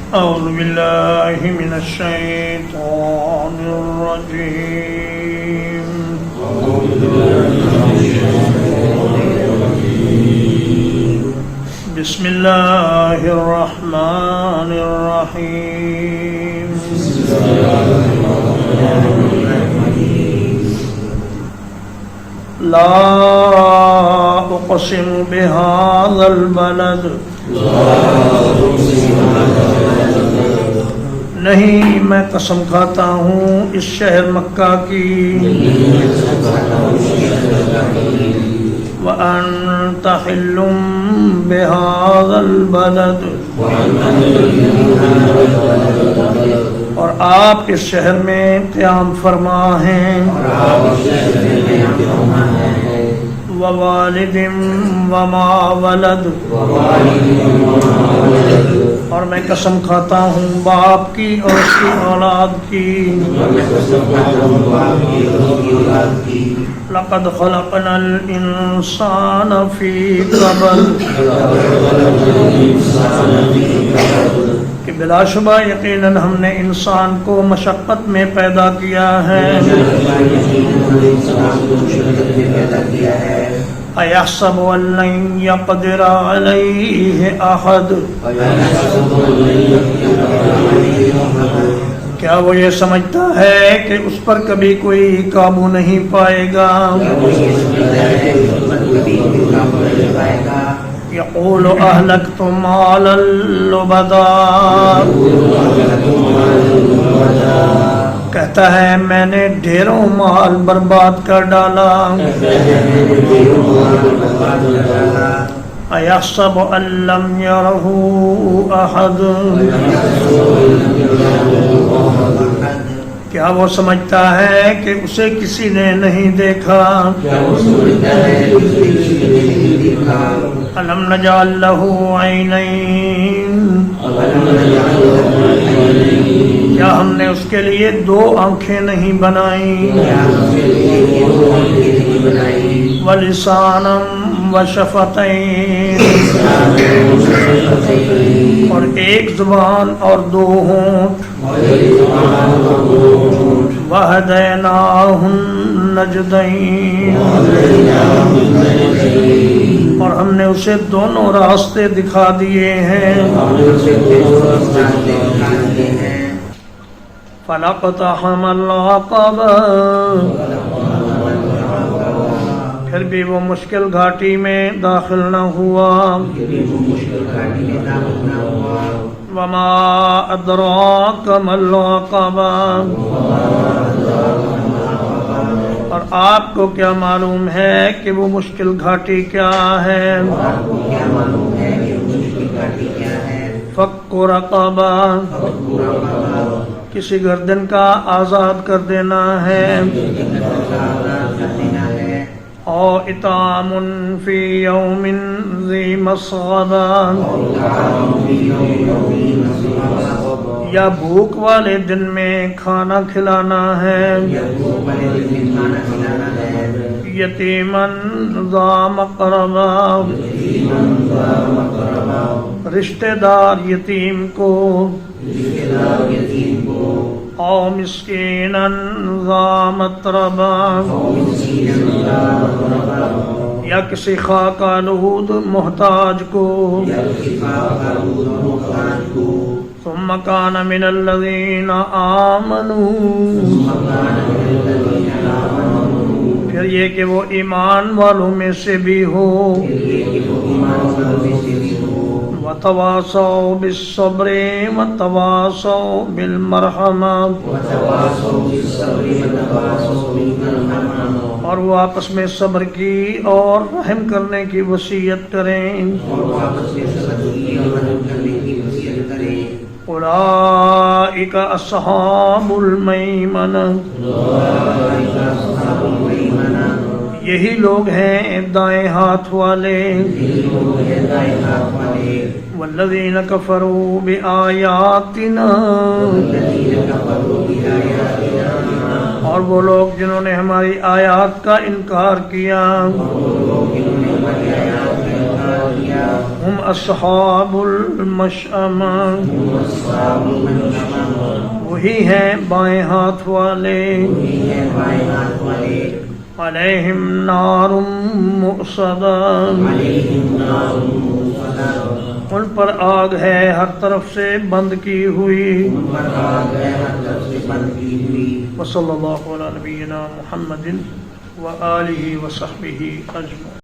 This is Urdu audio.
أعوذ بالله من الشيطان الرجيم بسم الله الرحمن الرحيم لا أقسم بهذا البلد نہیں میں قسم کھاتا ہوں اس شہر مکہ کی وَأَنْتَ حِلٌّ بِهَذَا الْبَلَدِ اور آپ اس شہر میں قیام فرما ہیں وَوَالِدٍ وَمَا وَلَدَ اور میں قسم کھاتا ہوں باپ کی اور اس کی اولاد کی لَقَدْ خَلَقْنَا الْإِنسَانَ فِي كَبَدٍ کہ بلا شبہ یقیناً ہم نے انسان کو مشقت میں پیدا کیا ہے أَيَحْسَبُ أَن لَّن يَقْدِرَ عَلَيْهِ أَحَدٌ کیا وہ یہ سمجھتا ہے کہ اس پر کبھی کوئی قابو نہیں پائے گا يَقُولُ أَهْلَكْتُ مَالًا لُبَدًا کہتا ہے میں نے ڈھیروں مال برباد کر ڈالا أَيَحْسَبُ أَن لَّمْ يَرَهُ أَحَدٌ کیا وہ سمجھتا ہے کہ اسے کسی نے نہیں دیکھا أَلَمْ نَجْعَل لَّهُ عَيْنَيْنِ کیا ہم نے اس کے لیے دو آنکھیں نہیں بنائیں وَلِسَانًا وَشَفَتَيْنِ اور ایک زبان اور دو ہونٹ وَهَدَيْنَاهُ النَّجْدَيْنِ اور ہم نے اسے دونوں راستے دکھا دیے ہیں فَلَقْتَحَمَ الْعَقَبَةَ پھر بھی وہ مشکل گھاٹی میں داخل نہ ہوا وَمَا أَدْرَاكَ مَا الْعَقَبَةُ اور آپ کو کیا معلوم ہے کہ وہ مشکل گھاٹی کیا ہے فَكُّ رَقَبَةٍ کسی گردن کا آزاد کر دینا ہے او اطعام فی یوم ذی مسغبہ یا بھوک والے دن میں کھانا کھلانا ہے یتیماً ذا مقربہ رشتہ دار یتیم کو او مسکیناً ذا متربہ یا کسی خاک آلود محتاج کو ثم کان من الذین آمنوا پھر یہ کہ وہ ایمان والوں میں سے بھی ہو وَتَوَاصَوْا بِالصَّبْرِ وَتَوَاصَوْا بِالْمَرْحَمَةِ اور وہ آپس میں صبر کی اور رحم کرنے کی وصیت کریں اولئک اصحاب المیمنہ یہی لوگ ہیں دائیں ہاتھ والے والذین کفروا بآیاتنا اور وہ لوگ جنہوں نے ہماری آیات کا انکار کیا هم أصحاب المشأمة وہی ہیں بائیں ہاتھ والے علیہم نار مؤصدہ ان پر آگ ہے ہر طرف سے بند کی ہوئی وصلی اللہ علی نبینا محمد وآلہ وصحبہ اجمعین.